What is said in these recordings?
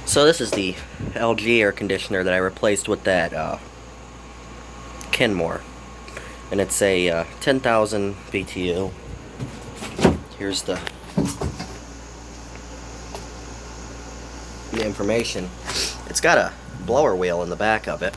So this is the LG air conditioner that I replaced with that Kenmore, and it's a 10,000 BTU. Here's the information. It's got a blower wheel in the back of it,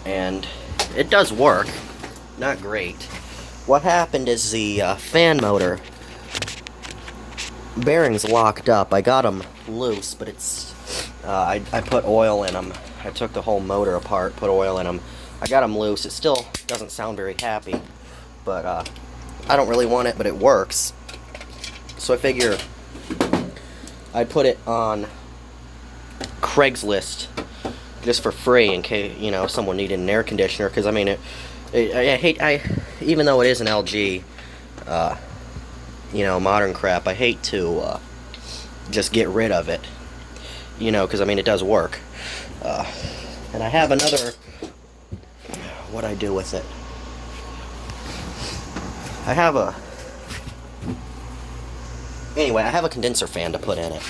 and it does work. Not great. What happened is the fan motor bearings locked up. I got them loose, but it's I put oil in them. I took the whole motor apart, put oil in them. I got them loose. It still doesn't sound very happy, but I don't really want it, but it works. So I figure I'd put it on Craigslist just for free in case, you know, someone needed an air conditioner, because I mean I even though it is an LG you know, modern crap, I hate to just get rid of it, you know, because I mean it does work. And I have another, what I do with it, I have a condenser fan to put in it,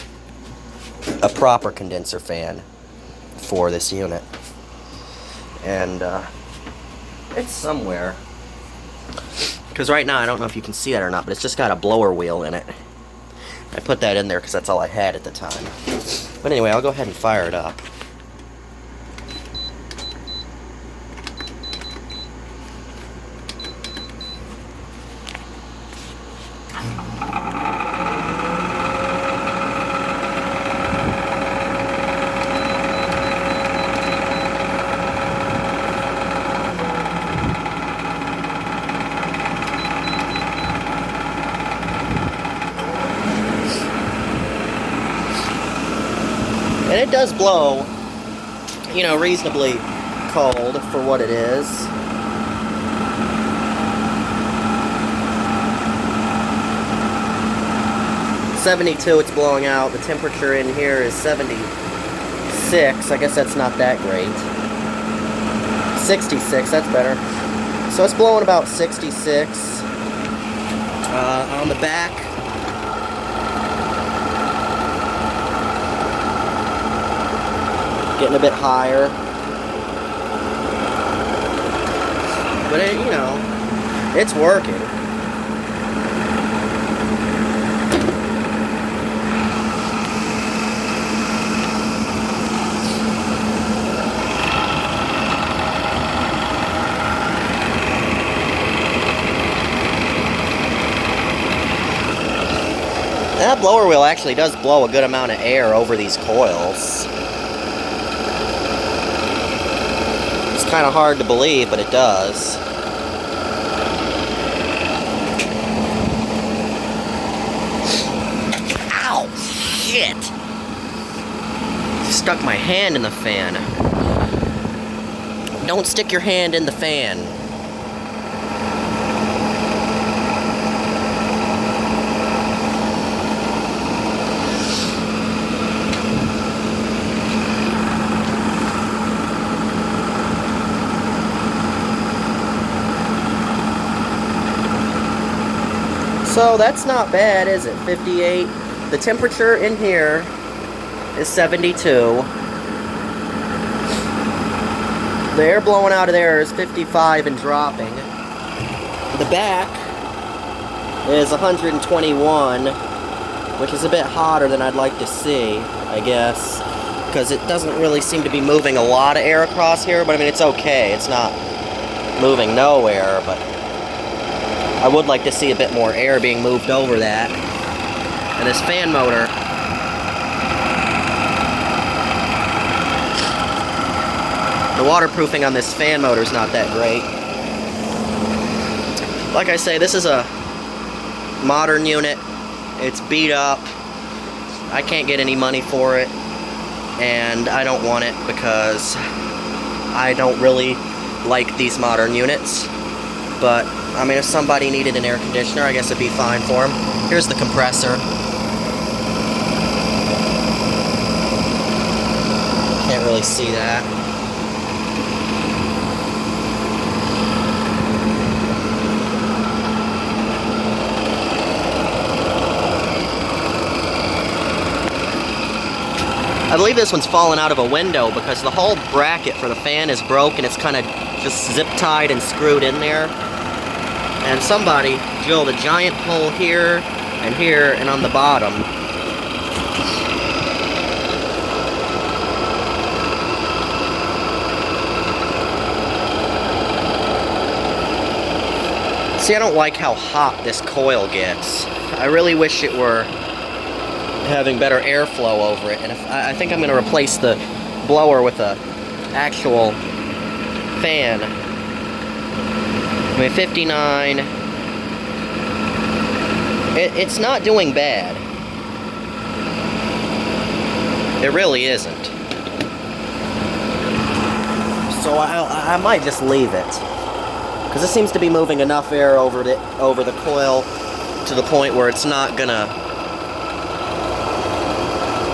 a proper condenser fan for this unit, and it's somewhere, because right now I don't know if you can see that or not, but it's just got a blower wheel in it. I put that in there because that's all I had at the time. But anyway, I'll go ahead and fire it up. And it does blow, you know, reasonably cold for what it is. .72 it's blowing out. The temperature in here is 76. I guess that's not that great. 66, that's better. So it's blowing about 66. On the back, getting a bit higher, but it, you know, it's working. That blower wheel actually does blow a good amount of air over these coils. Kind of hard to believe, but it does. Ow! Shit! Stuck my hand in the fan. Don't stick your hand in the fan. So that's not bad, is it? 58. The temperature in here is 72. The air blowing out of there is 55 and dropping. The back is 121, which is a bit hotter than I'd like to see, I guess, because it doesn't really seem to be moving a lot of air across here, but I mean, it's okay. It's not moving nowhere, but I would like to see a bit more air being moved over that. And this fan motor, the waterproofing on this fan motor is not that great. Like I say, this is a modern unit. It's beat up. I can't get any money for it, and I don't want it because I don't really like these modern units. But I mean, if somebody needed an air conditioner, I guess it'd be fine for them. Here's the compressor. Can't really see that. I believe this one's fallen out of a window because the whole bracket for the fan is broken. It's kind of just zip tied and screwed in there. And somebody drilled a giant hole here and on the bottom. See, I don't like how hot this coil gets. I really wish it were having better airflow over it. And I think I'm going to replace the blower with a actual fan. I mean, 59. It's not doing bad. It really isn't. So I might just leave it, because it seems to be moving enough air over the coil to the point where it's not gonna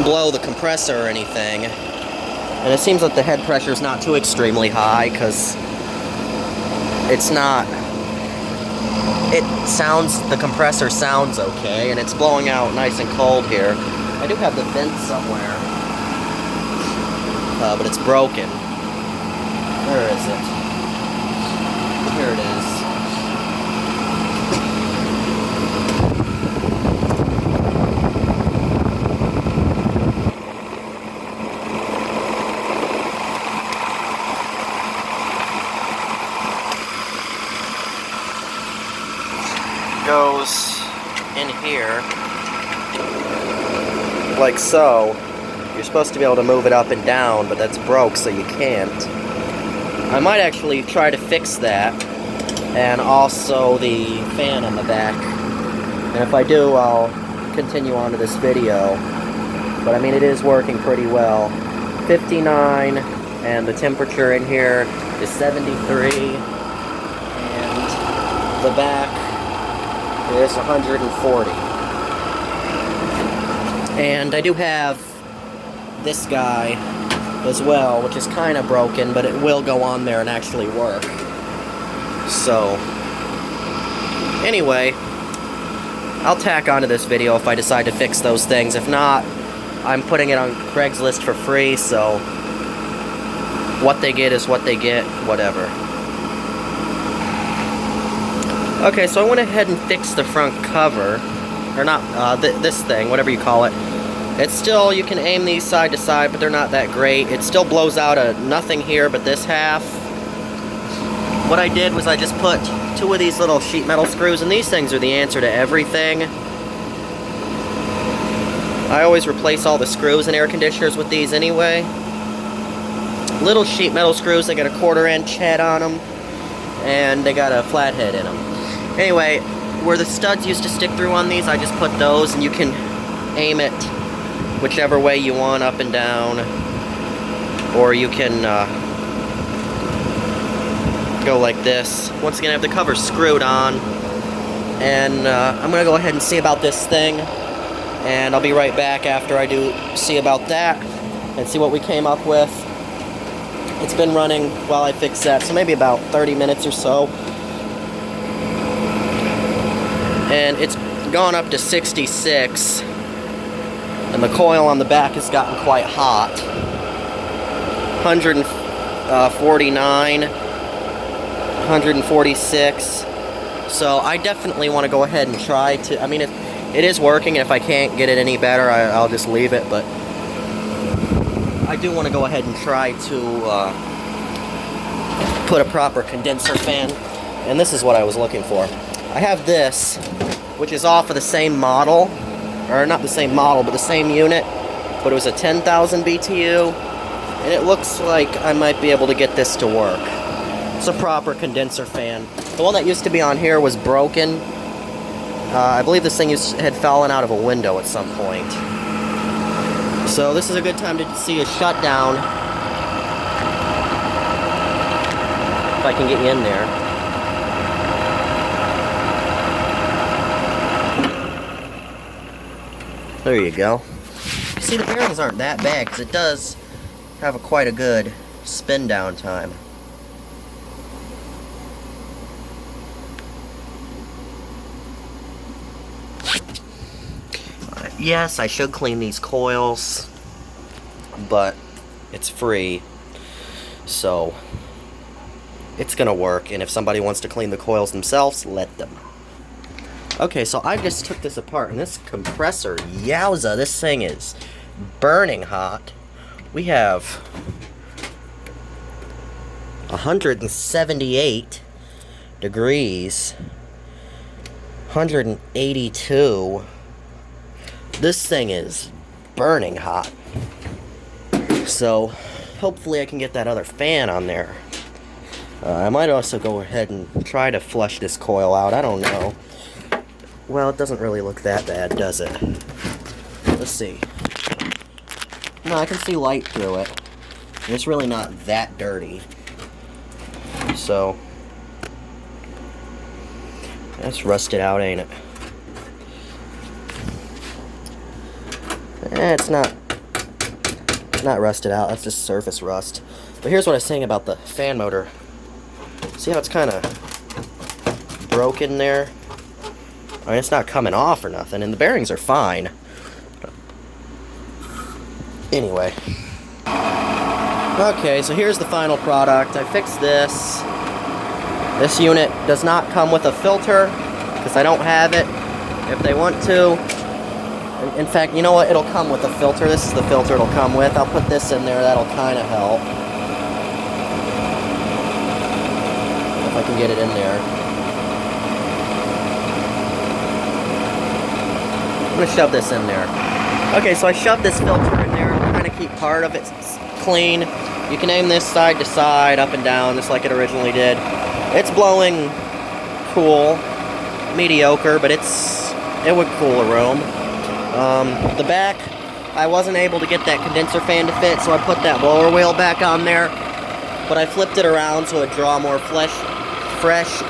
blow the compressor or anything. And it seems like the head pressure is not too extremely high, because it's not. The compressor sounds okay, and it's blowing out nice and cold here. I do have the vent somewhere, but it's broken. Where is it? Here it is. Goes in here like so. You're supposed to be able to move it up and down, but that's broke, so you can't. I might actually try to fix that, and also the fan on the back. And if I do, I'll continue on to this video. But I mean, it is working pretty well. 59, and the temperature in here is 73, and the back is 140. And I do have this guy as well, which is kind of broken, but it will go on there and actually work. So, anyway, I'll tack onto this video if I decide to fix those things. If not, I'm putting it on Craigslist for free, so what they get is what they get, whatever. Okay, so I went ahead and fixed the front cover, or not, this thing, whatever you call it. It's still, you can aim these side to side, but they're not that great. It still blows out a nothing here but this half. What I did was I just put 2 of these little sheet metal screws, and these things are the answer to everything. I always replace all the screws in air conditioners with these anyway. Little sheet metal screws, they got a 1/4 inch head on them, and they got a flat head in them. Anyway, where the studs used to stick through on these, I just put those, and you can aim it whichever way you want, up and down, or you can go like this. Once again, I have the cover screwed on, and I'm gonna go ahead and see about this thing, and I'll be right back after I do see about that and see what we came up with. It's been running while I fix that, so maybe about 30 minutes or so. And it's gone up to 66, and the coil on the back has gotten quite hot. 149, 146. So I definitely want to go ahead and try to, I mean, it is working, and if I can't get it any better, I'll just leave it, but I do want to go ahead and try to put a proper condenser fan, and this is what I was looking for. I have this, which is off of the same model, or not the same model, but the same unit, but it was a 10,000 BTU, and it looks like I might be able to get this to work. It's a proper condenser fan. The one that used to be on here was broken. I believe this thing had fallen out of a window at some point. So this is a good time to see a shutdown, if I can get you in there. There you go. See, the bearings aren't that bad, because it does have quite a good spin down time. Yes, I should clean these coils. but it's free, so it's gonna work, and if somebody wants to clean the coils themselves, let them. Okay, so I just took this apart, and this compressor, yowza, this thing is burning hot. We have 178 degrees, 182. This thing is burning hot. So hopefully I can get that other fan on there. I might also go ahead and try to flush this coil out. I don't know. Well, it doesn't really look that bad, does it? Let's see. No, I can see light through it. It's really not that dirty. So, that's rusted out, ain't it? It's not rusted out. That's just surface rust. But here's what I was saying about the fan motor. See how it's kind of broken there? I mean, it's not coming off or nothing, and the bearings are fine. Anyway. Okay, so here's the final product. I fixed this. This unit does not come with a filter, because I don't have it. If they want to, in fact, you know what? It'll come with a filter. This is the filter it'll come with. I'll put this in there. That'll kind of help. If I can get it in there. I'm going to shove this in there. Okay, so I shoved this filter in there. I'm trying to keep part of it clean. You can aim this side to side, up and down, just like it originally did. It's blowing cool. Mediocre, but it would cool a room. The back, I wasn't able to get that condenser fan to fit, so I put that blower wheel back on there. But I flipped it around so it'd draw more fresh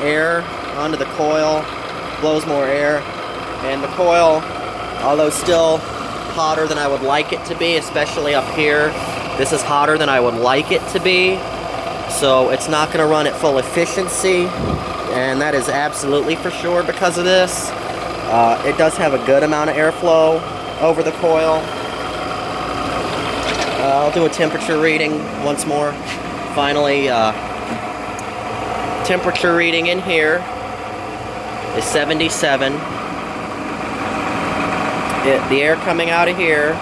air onto the coil. Blows more air. And the coil, although still hotter than I would like it to be, especially up here, this is hotter than I would like it to be. So it's not going to run at full efficiency. And that is absolutely for sure because of this. It does have a good amount of airflow over the coil. I'll do a temperature reading once more. Finally, temperature reading in here is 77. The air coming out of here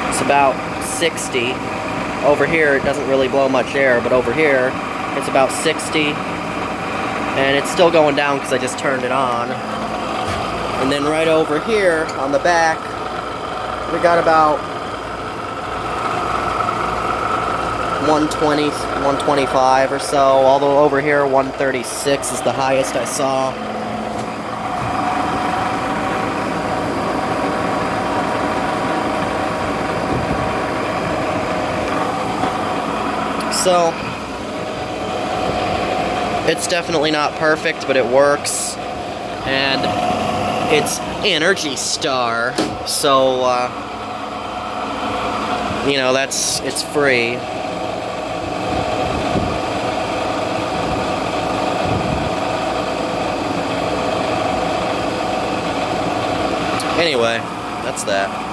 is about 60. Over here, it doesn't really blow much air, but over here, it's about 60. And it's still going down because I just turned it on. And then right over here on the back, we got about 120, 125 or so. Although over here, 136 is the highest I saw. So, it's definitely not perfect, but it works. And it's Energy Star, so, you know, it's free. Anyway, that's that.